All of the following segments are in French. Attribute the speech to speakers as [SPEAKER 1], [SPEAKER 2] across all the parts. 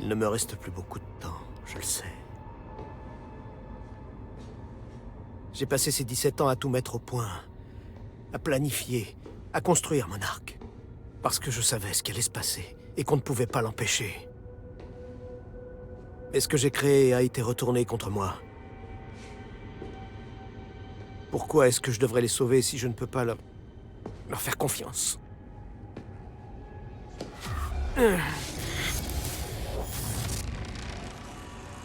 [SPEAKER 1] Il ne me reste plus beaucoup de temps, je le sais. J'ai passé ces 17 ans à tout mettre au point, à planifier, à construire mon arc. Parce que je savais ce qui allait se passer, et qu'on ne pouvait pas l'empêcher. Mais ce que j'ai créé a été retourné contre moi. Pourquoi est-ce que je devrais les sauver si je ne peux pas leur faire confiance?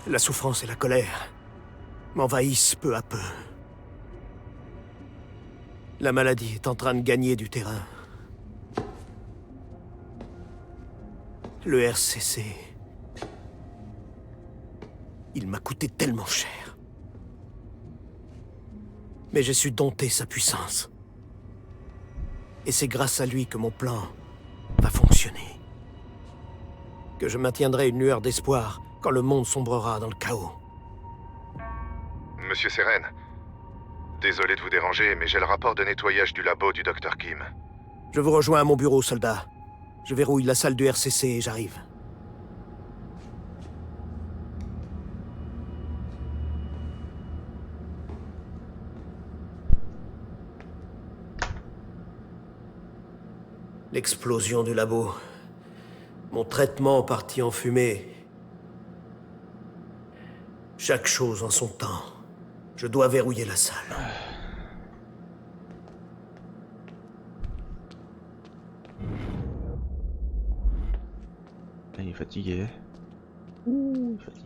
[SPEAKER 1] La souffrance et la colère m'envahissent peu à peu. La maladie est en train de gagner du terrain. Le RCC... il m'a coûté tellement cher. Mais j'ai su dompter sa puissance. Et c'est grâce à lui que mon plan va fonctionner. Que je maintiendrai une lueur d'espoir quand le monde sombrera dans le chaos.
[SPEAKER 2] Monsieur Seren, désolé de vous déranger, mais j'ai le rapport de nettoyage du labo du Dr. Kim.
[SPEAKER 1] Je vous rejoins à mon bureau, soldat. Je verrouille la salle du RCC et j'arrive. L'explosion du labo. Mon traitement parti en fumée. Chaque chose en son temps. Je dois verrouiller la salle.
[SPEAKER 3] Il est fatigué. Ouh, il est fatigué.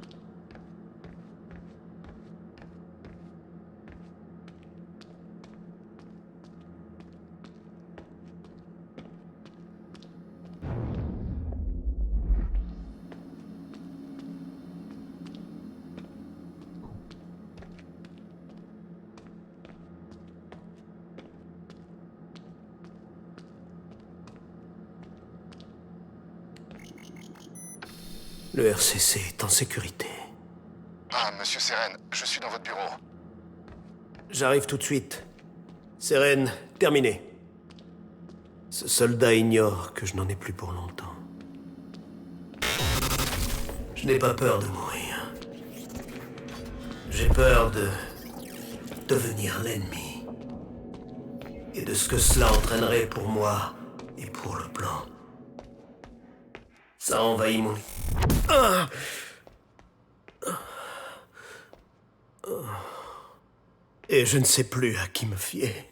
[SPEAKER 1] Le RCC est en sécurité.
[SPEAKER 2] Ah, Monsieur Seren, je suis dans votre bureau.
[SPEAKER 1] J'arrive tout de suite. Seren, terminé. Ce soldat ignore que je n'en ai plus pour longtemps. Je n'ai pas peur de mourir. J'ai peur de devenir l'ennemi. Et de ce que cela entraînerait pour moi et pour le plan. Ça envahit mon... Ah! Et je ne sais plus à qui me fier.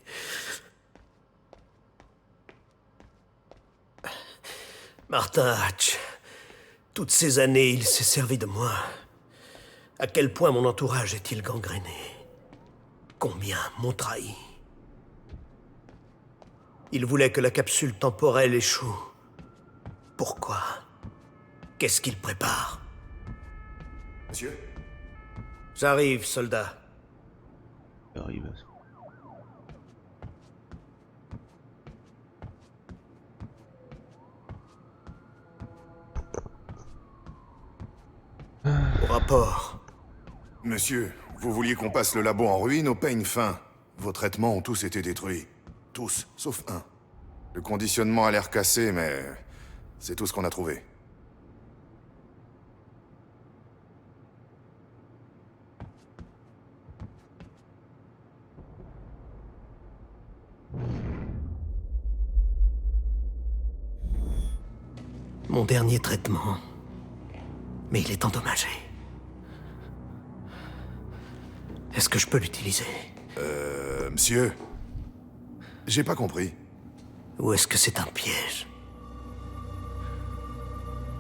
[SPEAKER 1] Martin Hatch. Toutes ces années, il s'est servi de moi. À quel point mon entourage est-il gangréné? Combien m'ont trahi? Il voulait que la capsule temporelle échoue. Pourquoi? Qu'est-ce qu'il prépare?
[SPEAKER 2] Monsieur?
[SPEAKER 1] J'arrive, soldat.
[SPEAKER 3] Il arrive.
[SPEAKER 1] Au rapport.
[SPEAKER 4] Monsieur, vous vouliez qu'on passe le labo en ruine au peigne fin. Vos traitements ont tous été détruits. Tous, sauf un. Le conditionnement a l'air cassé, mais... c'est tout ce qu'on a trouvé.
[SPEAKER 1] Mon dernier traitement. Mais il est endommagé. Est-ce que je peux l'utiliser?
[SPEAKER 4] Monsieur? J'ai pas compris.
[SPEAKER 1] Ou est-ce que c'est un piège?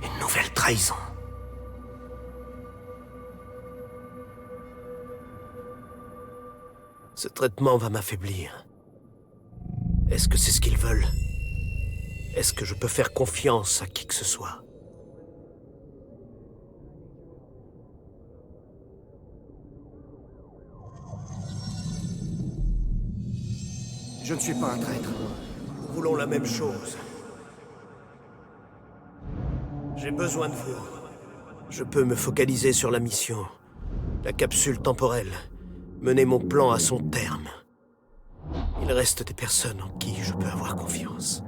[SPEAKER 1] Une nouvelle trahison? Ce traitement va m'affaiblir. Est-ce que c'est ce qu'ils veulent? Est-ce que je peux faire confiance à qui que ce soit? Je ne suis pas un traître. Nous voulons la même chose. J'ai besoin de vous. Je peux me focaliser sur la mission. La capsule temporelle. Mener mon plan à son terme. Il reste des personnes en qui je peux avoir confiance.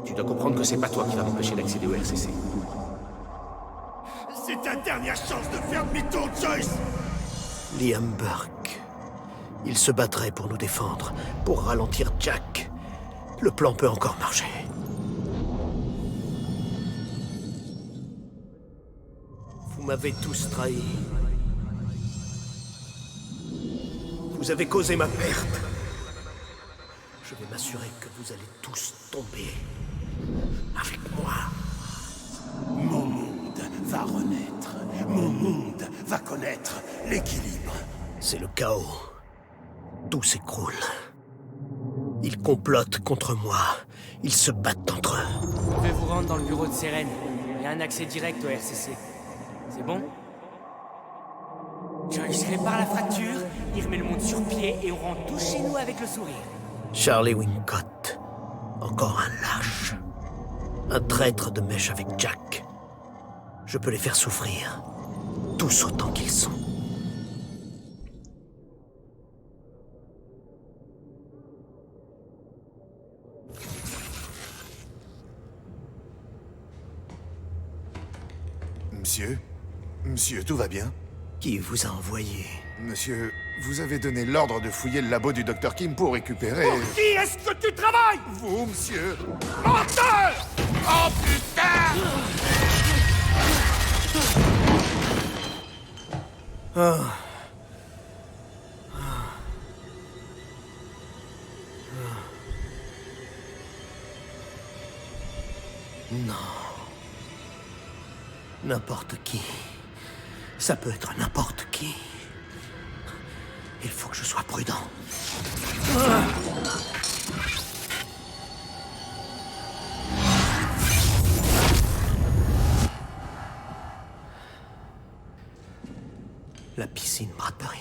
[SPEAKER 5] Tu dois comprendre que c'est pas toi qui vas m'empêcher d'accéder au RCC.
[SPEAKER 6] C'est ta dernière chance de faire demi-tour, Joyce!
[SPEAKER 1] Liam Burke. Il se battrait pour nous défendre, pour ralentir Jack. Le plan peut encore marcher. Vous m'avez tous trahi. Vous avez causé ma perte. Je vais m'assurer que vous allez tous tomber. Avec moi.
[SPEAKER 6] Mon monde va renaître. Mon monde va connaître l'équilibre.
[SPEAKER 1] C'est le chaos. Tout s'écroule. Ils complotent contre moi. Ils se battent entre eux.
[SPEAKER 7] Vous pouvez vous rendre dans le bureau de Seren. Il y a un accès direct au RCC. C'est bon? Joyce répare la fracture, il remet le monde sur pied et on rentre tous chez nous avec le sourire.
[SPEAKER 1] Charlie Wincott. Encore un lâche. Un traître de mèche avec Jack. Je peux les faire souffrir. Tous autant qu'ils sont.
[SPEAKER 4] Monsieur, tout va bien?
[SPEAKER 1] Qui vous a envoyé?
[SPEAKER 4] Monsieur, vous avez donné l'ordre de fouiller le labo du Dr. Kim pour récupérer...
[SPEAKER 6] Pour qui est-ce que tu travailles?
[SPEAKER 4] Vous, monsieur!
[SPEAKER 6] Menteur! Oh putain!
[SPEAKER 1] Non. N'importe qui. Ça peut être n'importe qui. Il faut que je sois prudent. La piscine Bradbury.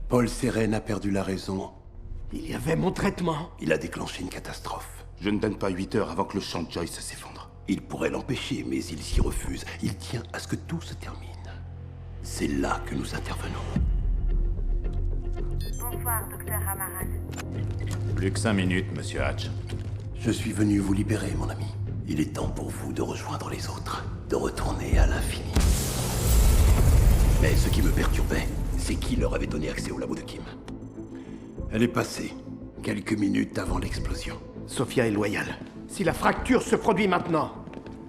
[SPEAKER 8] Paul Seren a perdu la raison.
[SPEAKER 1] Il y avait mon traitement.
[SPEAKER 8] Il a déclenché une catastrophe.
[SPEAKER 9] Je ne donne pas 8 heures avant que le champ de Joyce s'effondre.
[SPEAKER 8] Il pourrait l'empêcher, mais il s'y refuse. Il tient à ce que tout se termine. C'est là que nous intervenons.
[SPEAKER 10] Bonsoir, docteur Amaral.
[SPEAKER 9] Plus que 5 minutes, monsieur Hatch.
[SPEAKER 8] Je suis venu vous libérer, mon ami. Il est temps pour vous de rejoindre les autres, de retourner à l'infini. Mais ce qui me perturbait, c'est qui leur avait donné accès au labo de Kim. Elle est passée, quelques minutes avant l'explosion.
[SPEAKER 6] Sophia est loyale. Si la fracture se produit maintenant,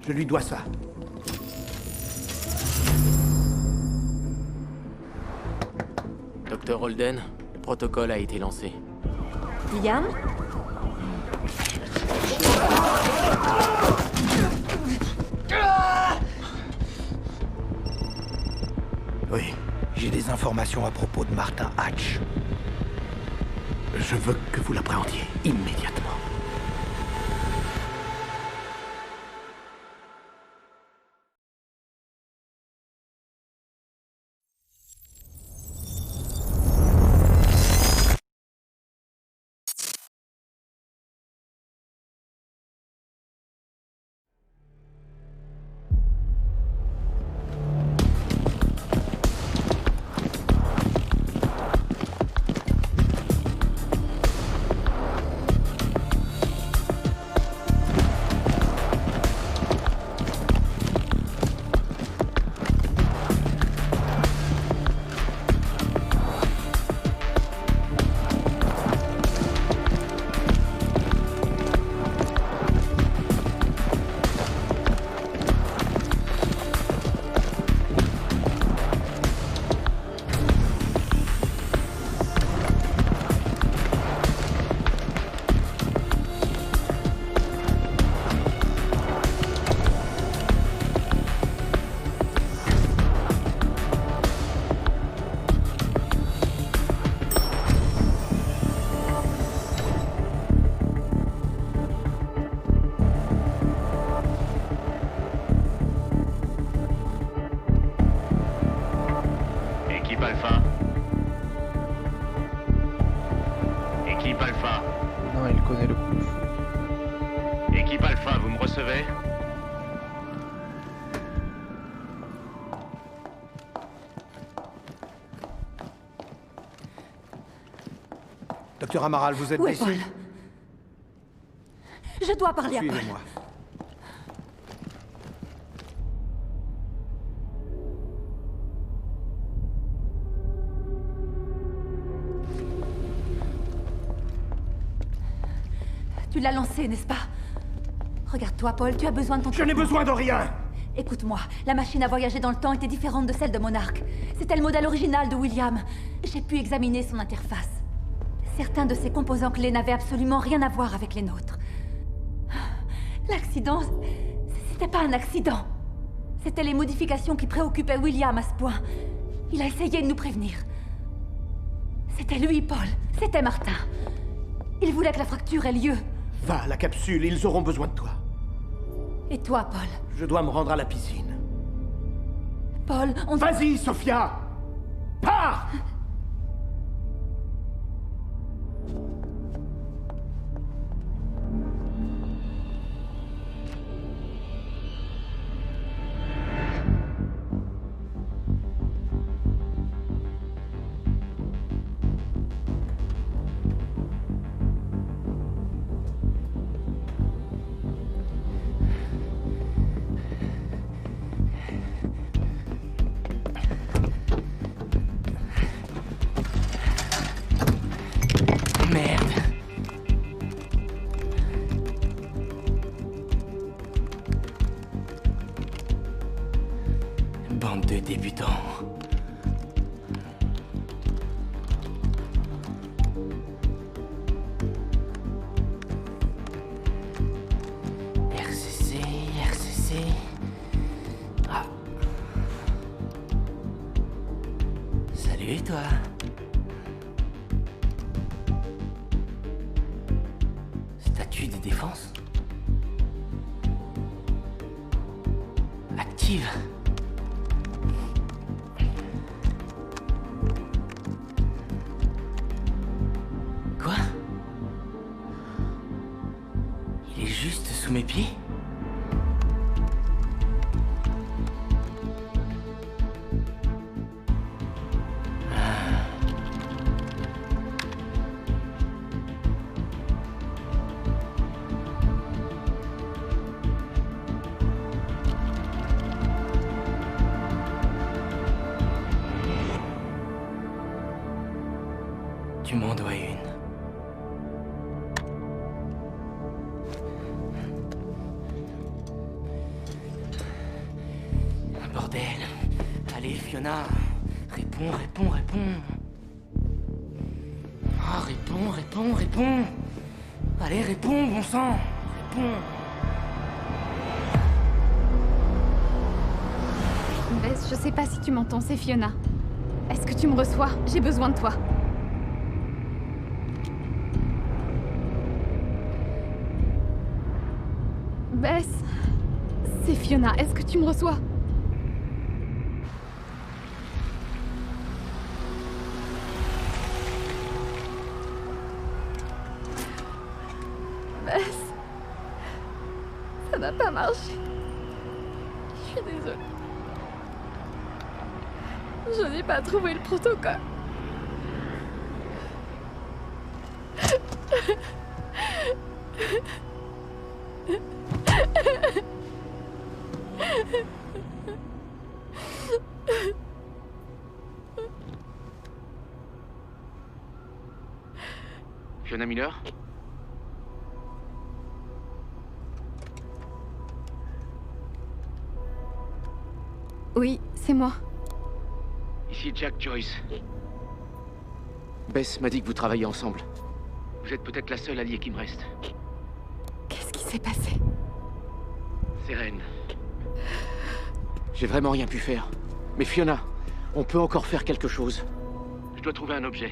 [SPEAKER 6] je lui dois ça.
[SPEAKER 7] Docteur Holden, le protocole a été lancé.
[SPEAKER 10] Liam?
[SPEAKER 6] Oui, j'ai des informations à propos de Martin Hatch. Je veux que vous l'appréhendiez immédiatement.
[SPEAKER 5] Équipe Alpha, vous me recevez?
[SPEAKER 6] Docteur Amaral, vous êtes
[SPEAKER 11] Où est
[SPEAKER 6] ici?
[SPEAKER 11] Paul? Je dois parler à Paul.
[SPEAKER 6] Suivez-moi.
[SPEAKER 11] Tu l'as lancé, n'est-ce pas? Regarde-toi, Paul, tu as besoin de ton...
[SPEAKER 6] Je n'ai besoin de rien!
[SPEAKER 11] Écoute-moi, la machine à voyager dans le temps était différente de celle de Monarch. C'était le modèle original de William. J'ai pu examiner son interface. Certains de ses composants clés n'avaient absolument rien à voir avec les nôtres. L'accident, c'était pas un accident. C'était les modifications qui préoccupaient William à ce point. Il a essayé de nous prévenir. C'était lui, Paul. C'était Martin. Il voulait que la fracture ait lieu.
[SPEAKER 6] Va à la capsule, ils auront besoin de toi.
[SPEAKER 11] Et toi, Paul?
[SPEAKER 6] Je dois me rendre à la piscine.
[SPEAKER 11] Paul, on...
[SPEAKER 6] Vas-y, Sophia! Pars!
[SPEAKER 5] Bande de débutants. RCC... Ah. Salut, toi. Statue de défense. Active. Quoi? Il est juste sous mes pieds? Tu m'en dois une. Bordel. Allez, Fiona. Réponds. Ah, réponds. Allez, réponds, bon sang. Réponds.
[SPEAKER 12] Bess, je sais pas si tu m'entends, c'est Fiona. Est-ce que tu me reçois? J'ai besoin de toi. Bess, c'est Fiona, est-ce que tu me reçois? Bess, ça n'a pas marché. Je suis désolée. Je n'ai pas trouvé le protocole.
[SPEAKER 5] Fiona Miller?
[SPEAKER 12] Oui, c'est moi.
[SPEAKER 5] Ici Jack Joyce. Bess m'a dit que vous travaillez ensemble. Vous êtes peut-être la seule alliée qui me reste.
[SPEAKER 12] Qu'est-ce qui s'est passé?
[SPEAKER 5] Seren. J'ai vraiment rien pu faire. Mais Fiona, on peut encore faire quelque chose. Je dois trouver un objet.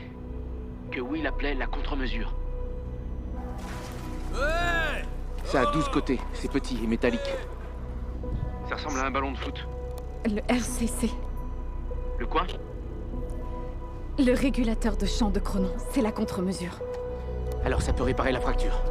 [SPEAKER 5] Que Will appelait la contre-mesure. Ça a 12 côtés, c'est petit et métallique. Ça ressemble à un ballon de foot.
[SPEAKER 12] Le RCC.
[SPEAKER 5] Le quoi?
[SPEAKER 12] Le régulateur de champ de Cronon, c'est la contre-mesure.
[SPEAKER 5] Alors ça peut réparer la fracture.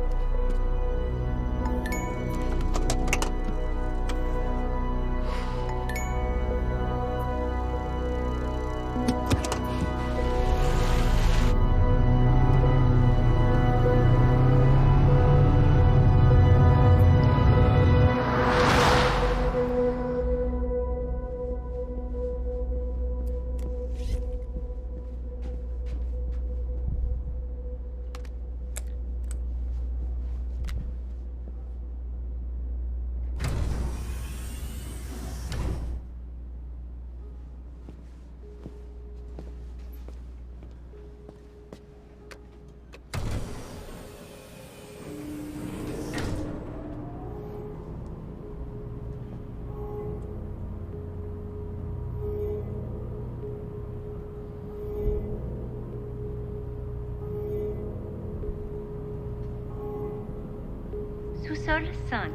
[SPEAKER 10] Sol 5.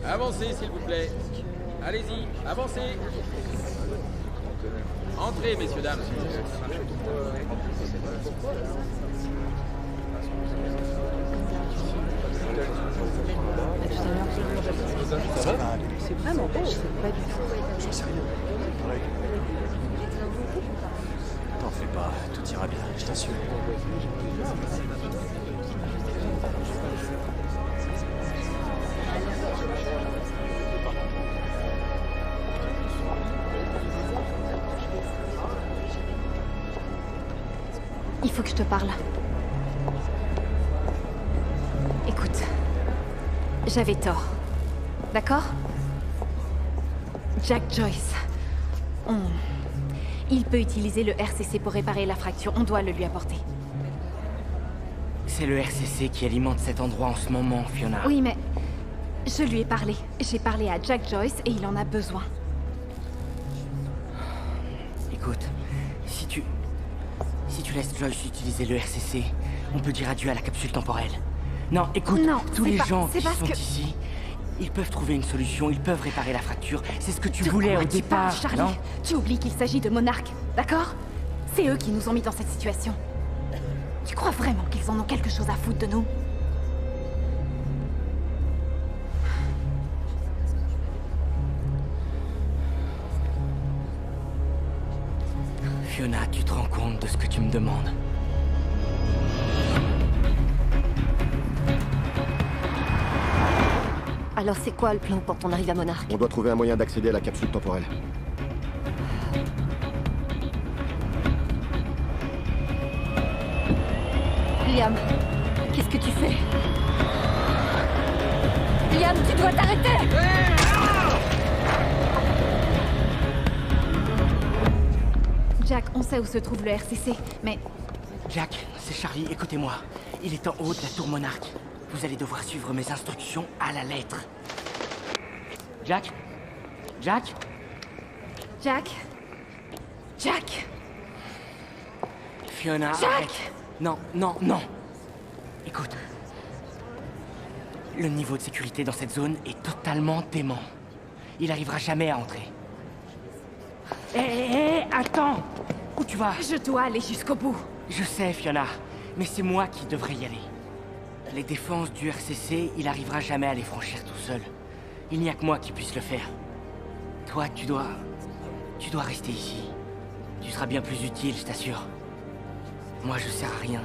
[SPEAKER 13] Avancez, s'il vous plaît. Allez-y, avancez. Entrez, messieurs, dames.
[SPEAKER 14] C'est vraiment beau, c'est pas du tout.
[SPEAKER 3] J'en sais rien. T'en fais pas, tout ira bien, je t'assure.
[SPEAKER 12] Il faut que je te parle. Écoute, j'avais tort. D'accord? Jack Joyce. Il peut utiliser le RCC pour réparer la fracture. On doit le lui apporter.
[SPEAKER 7] C'est le RCC qui alimente cet endroit en ce moment, Fiona.
[SPEAKER 12] Oui, mais je lui ai parlé. J'ai parlé à Jack Joyce et il en a besoin.
[SPEAKER 7] Écoute, si tu laisses Joyce utiliser le RCC, on peut dire adieu à la capsule temporelle. Non, écoute,
[SPEAKER 12] non,
[SPEAKER 7] tous les gens qui
[SPEAKER 12] sont
[SPEAKER 7] ici, ils peuvent trouver une solution, ils peuvent réparer la fracture. C'est ce que tu voulais au départ,
[SPEAKER 12] Charlie,
[SPEAKER 7] non?
[SPEAKER 12] Tu oublies qu'il s'agit de monarques, d'accord? C'est eux qui nous ont mis dans cette situation. Tu crois vraiment qu'ils en ont quelque chose à foutre de nous?
[SPEAKER 7] Fiona, tu te rends compte de ce que tu me demandes?
[SPEAKER 15] Alors c'est quoi le plan pour qu'on arrive à Monarque?
[SPEAKER 16] On doit trouver un moyen d'accéder à la capsule temporelle.
[SPEAKER 11] Liam, qu'est-ce que tu fais? Liam, tu dois t'arrêter!
[SPEAKER 12] Jack, on sait où se trouve le RCC, mais...
[SPEAKER 7] Jack, c'est Charlie, écoutez-moi. Il est en haut de la tour Monarque. Vous allez devoir suivre mes instructions à la lettre. Jack? Jack?
[SPEAKER 12] Jack? Jack?
[SPEAKER 7] Fiona,
[SPEAKER 12] Jack!
[SPEAKER 7] arrête. Non, non, non. Écoute. Le niveau de sécurité dans cette zone est totalement dément. Il arrivera jamais à entrer. Hé, attends! Où tu vas?
[SPEAKER 12] Je dois aller jusqu'au bout.
[SPEAKER 7] Je sais, Fiona, mais c'est moi qui devrais y aller. Les défenses du RCC, il arrivera jamais à les franchir tout seul. Il n'y a que moi qui puisse le faire. Toi, tu dois rester ici. Tu seras bien plus utile, je t'assure. Moi, je sers à rien.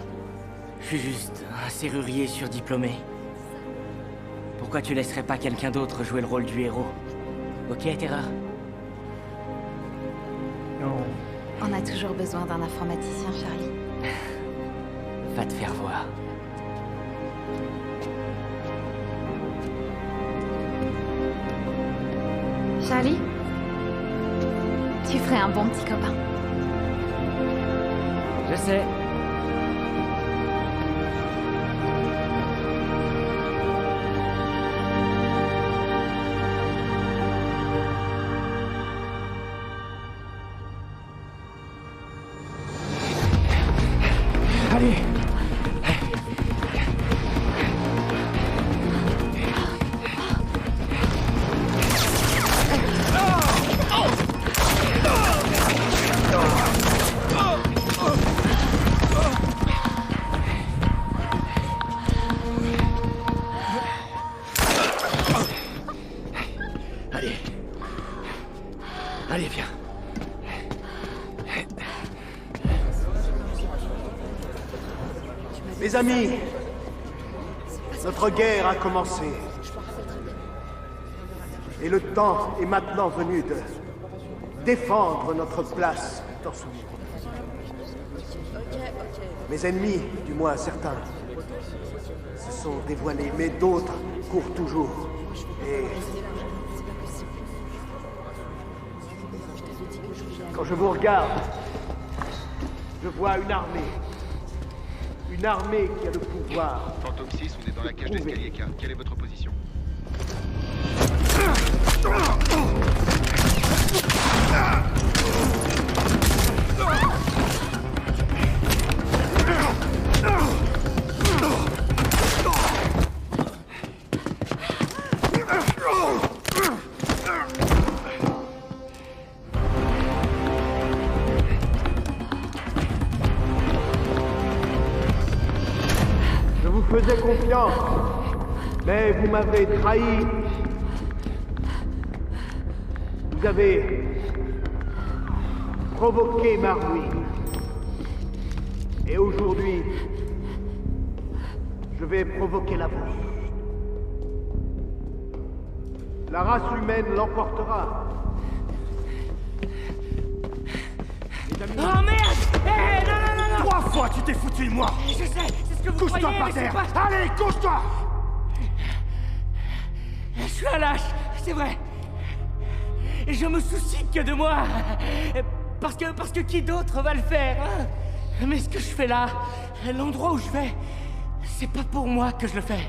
[SPEAKER 7] Je suis juste un serrurier surdiplômé. Pourquoi tu laisserais pas quelqu'un d'autre jouer le rôle du héros? Ok, Terreur?
[SPEAKER 12] Non. On a toujours besoin d'un informaticien, Charlie.
[SPEAKER 7] Va te faire voir.
[SPEAKER 12] Charlie? Tu ferais un bon petit copain.
[SPEAKER 7] Je sais. Allez! Allez, viens.
[SPEAKER 6] Mes amis, notre guerre a commencé. Et le temps est maintenant venu de défendre notre place dans ce monde. Mes ennemis, du moins certains, se sont dévoilés, mais d'autres courent toujours. Et quand je vous regarde, je vois une armée. Une armée qui a le pouvoir.
[SPEAKER 2] Fantôme 6, on est dans la cage d'escalier K. Quelle est votre position?
[SPEAKER 6] Je vous faisais confiance, mais vous m'avez trahi. Vous avez provoqué ma ruine. Et aujourd'hui, je vais provoquer la vôtre. La race humaine l'emportera.
[SPEAKER 7] Oh merde! Hé, non!
[SPEAKER 6] 3 fois tu t'es foutu de moi!
[SPEAKER 7] Je sais, c'est ce que vous
[SPEAKER 6] Couche-toi
[SPEAKER 7] croyez,
[SPEAKER 6] par
[SPEAKER 7] mais c'est
[SPEAKER 6] terre!
[SPEAKER 7] pas...
[SPEAKER 6] Allez, couche-toi!
[SPEAKER 7] Je suis un lâche, c'est vrai. Et je me soucie que de moi. Parce que qui d'autre va le faire, hein? Mais ce que je fais là, l'endroit où je vais, c'est pas pour moi que je le fais.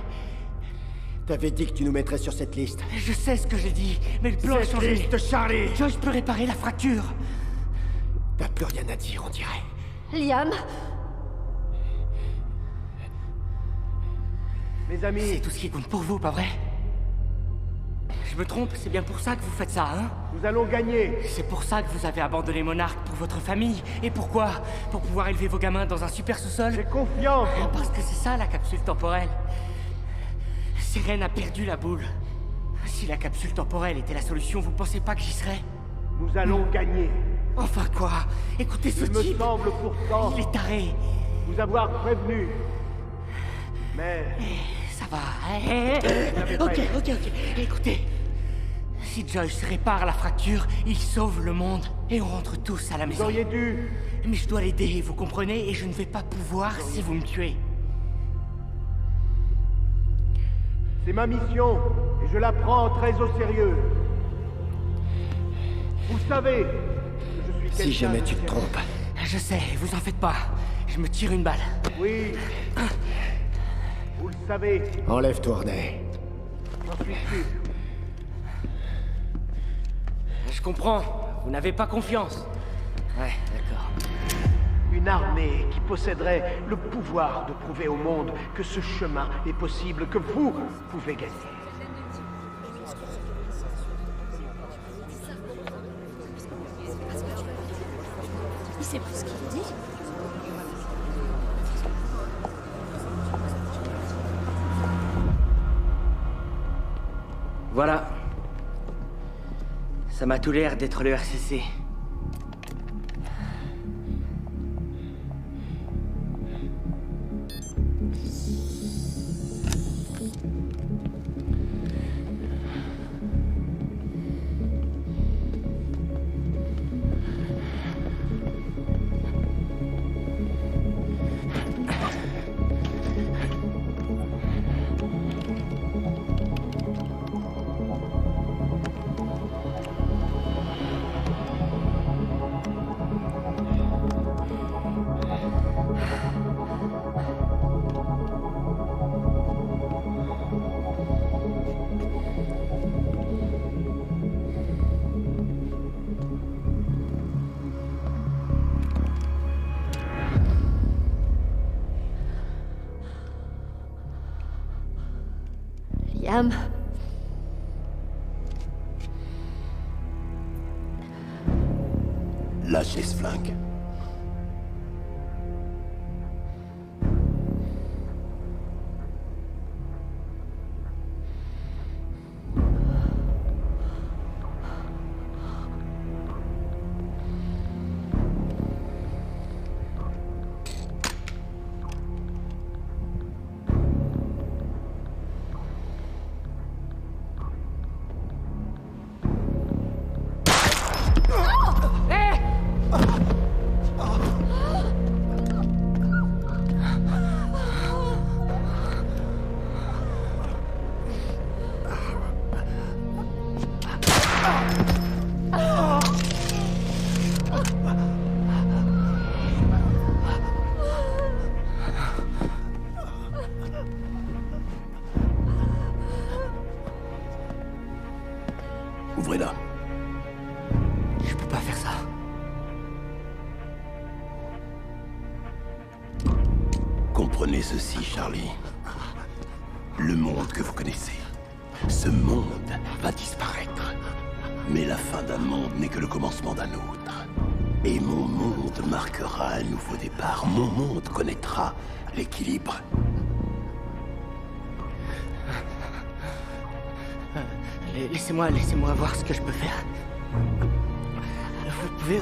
[SPEAKER 6] T'avais dit que tu nous mettrais sur cette liste.
[SPEAKER 7] Je sais ce que j'ai dit, mais le plan a changé.
[SPEAKER 6] Liste, Charlie!
[SPEAKER 7] Joyce peut réparer la fracture.
[SPEAKER 6] T'as plus rien à dire, on dirait.
[SPEAKER 11] Liam?
[SPEAKER 6] Mes amis...
[SPEAKER 7] C'est tout ce qui compte pour vous, pas vrai? Je me trompe, c'est bien pour ça que vous faites ça, hein?
[SPEAKER 6] Nous allons gagner.
[SPEAKER 7] C'est pour ça que vous avez abandonné Monarque pour votre famille. Et pourquoi? Pour pouvoir élever vos gamins dans un super sous-sol?
[SPEAKER 6] J'ai confiance.
[SPEAKER 7] Parce que c'est ça, la capsule temporelle. Sérène a perdu la boule. Si la capsule temporelle était la solution, vous pensez pas que j'y serais?
[SPEAKER 6] Nous allons gagner.
[SPEAKER 7] Enfin quoi? Écoutez ce
[SPEAKER 6] Il me
[SPEAKER 7] type.
[SPEAKER 6] semble pourtant...
[SPEAKER 7] Il est taré.
[SPEAKER 6] Vous avoir prévenu. Mais...
[SPEAKER 7] Ça va. Ok. Écoutez. Si Joyce répare la fracture, il sauve le monde. Et on rentre tous à la maison.
[SPEAKER 6] Vous auriez dû...
[SPEAKER 7] Mais je dois l'aider, vous comprenez? Et je ne vais pas pouvoir si vous me tuez.
[SPEAKER 6] C'est ma mission, et je la prends très au sérieux. Vous savez que je suis quelqu'un...
[SPEAKER 7] Si jamais tu te trompes. Je sais, vous en faites pas. Je me tire une balle.
[SPEAKER 6] Oui. Vous le savez.
[SPEAKER 16] Enlève-toi, Ornay.
[SPEAKER 6] J'en suis sûr.
[SPEAKER 7] Je comprends. Vous n'avez pas confiance. Ouais, d'accord.
[SPEAKER 6] Une armée qui posséderait le pouvoir de prouver au monde que ce chemin est possible, que vous pouvez gagner.
[SPEAKER 12] C'est pas ce qu'il dit.
[SPEAKER 7] Voilà. Ça m'a tout l'air d'être le RCC.
[SPEAKER 15] Liam.
[SPEAKER 8] Lâchez ce flingue. Ouvrez-la.
[SPEAKER 7] Je peux pas faire ça.
[SPEAKER 8] Comprenez ceci, Charlie. Le monde que vous connaissez, ce monde va disparaître. Mais la fin d'un monde n'est que le commencement d'un autre. Et mon monde marquera un nouveau départ. Mon monde connaîtra l'équilibre.
[SPEAKER 7] Laissez-moi voir ce que je peux faire. Vous pouvez...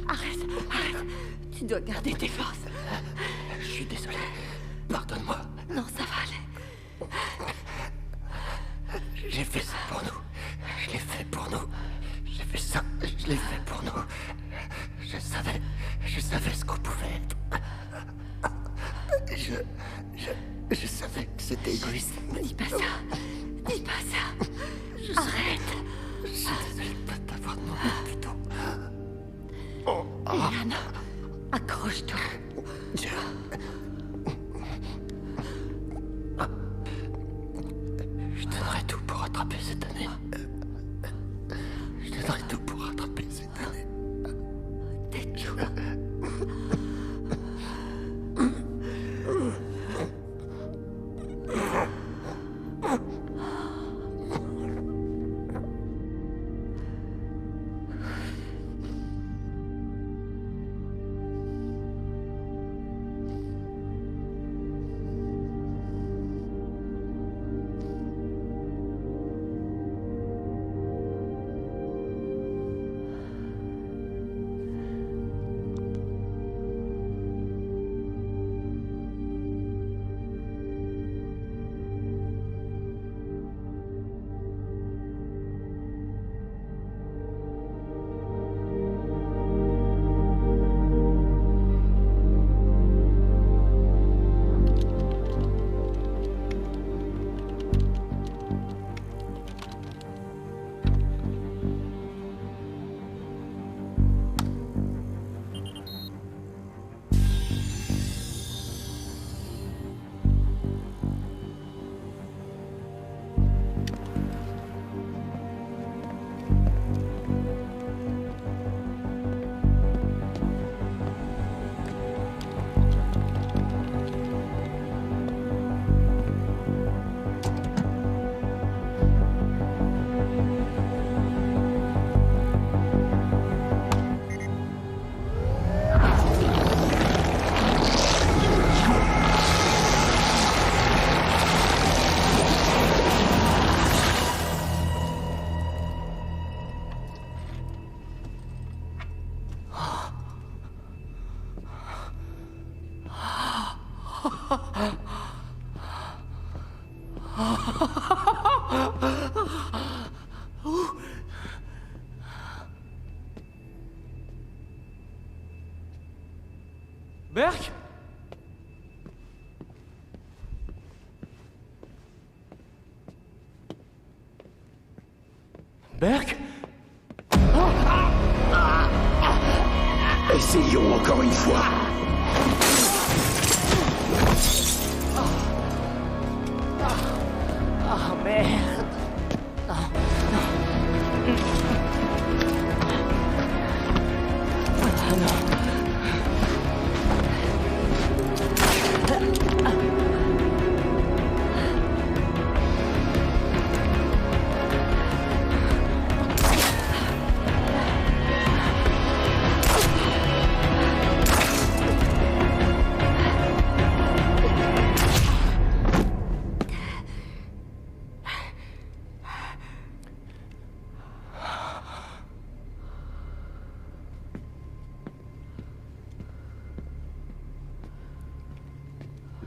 [SPEAKER 11] Arrête. Tu dois garder tes forces.
[SPEAKER 7] Je suis désolé. Pardonne-moi.
[SPEAKER 11] Non, ça va aller.
[SPEAKER 7] J'ai fait ça pour nous. Je l'ai fait pour nous. J'ai fait ça. Je l'ai fait pour nous. Je savais ce qu'on pouvait être. Je savais que c'était égoïste.
[SPEAKER 11] Dis pas ça. Dis pas ça. Arrête.
[SPEAKER 7] Je suis désolé de pas t'avoir demandé plus tôt.
[SPEAKER 11] Yann, accroche-toi.
[SPEAKER 7] Je donnerai tout pour rattraper cette année. Je donnerai tout pour rattraper cette année.
[SPEAKER 11] Tais-toi.
[SPEAKER 7] Burke? Burke?
[SPEAKER 8] Essayons encore une fois.
[SPEAKER 7] Oh merde.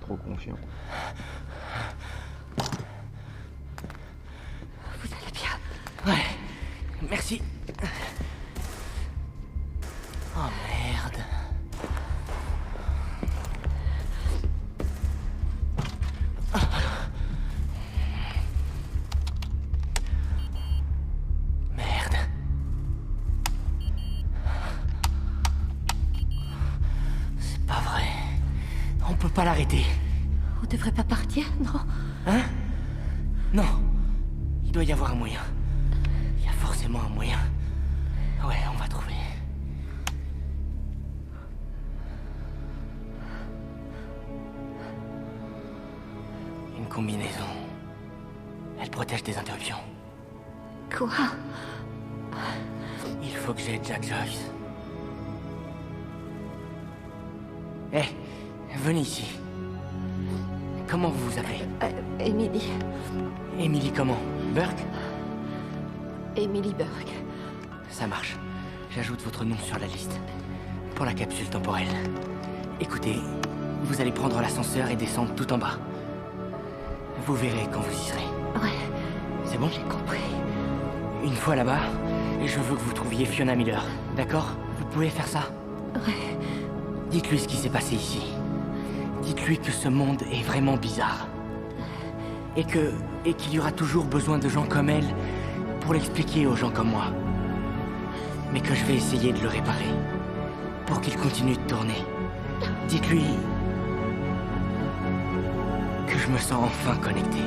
[SPEAKER 16] Trop confiant.
[SPEAKER 11] Vous allez bien?
[SPEAKER 7] Ouais, merci. Oh merde. Merde. C'est pas vrai. On peut pas l'arrêter.
[SPEAKER 11] On devrait pas partir, non?
[SPEAKER 7] Hein? Non. Il doit y avoir un moyen. Il y a forcément un moyen. Ouais, on va trouver. Une combinaison. Elle protège des interruptions.
[SPEAKER 11] Quoi?
[SPEAKER 7] Il faut que j'aide Jack Joyce. Hé, venez ici. Comment vous vous appelez?
[SPEAKER 11] Emily.
[SPEAKER 7] Emily comment? Burke?
[SPEAKER 11] Emily Burke.
[SPEAKER 7] Ça marche. J'ajoute votre nom sur la liste. Pour la capsule temporelle. Écoutez, vous allez prendre l'ascenseur et descendre tout en bas. Vous verrez quand vous y serez.
[SPEAKER 11] Ouais.
[SPEAKER 7] C'est bon?
[SPEAKER 11] J'ai compris.
[SPEAKER 7] Une fois là-bas, je veux que vous trouviez Fiona Miller. D'accord? Vous pouvez faire ça?
[SPEAKER 11] Ouais.
[SPEAKER 7] Dites-lui ce qui s'est passé ici. Dites-lui que ce monde est vraiment bizarre. Et qu'il y aura toujours besoin de gens comme elle pour l'expliquer aux gens comme moi. Mais que je vais essayer de le réparer. Pour qu'il continue de tourner. Dites-lui que je me sens enfin connecté.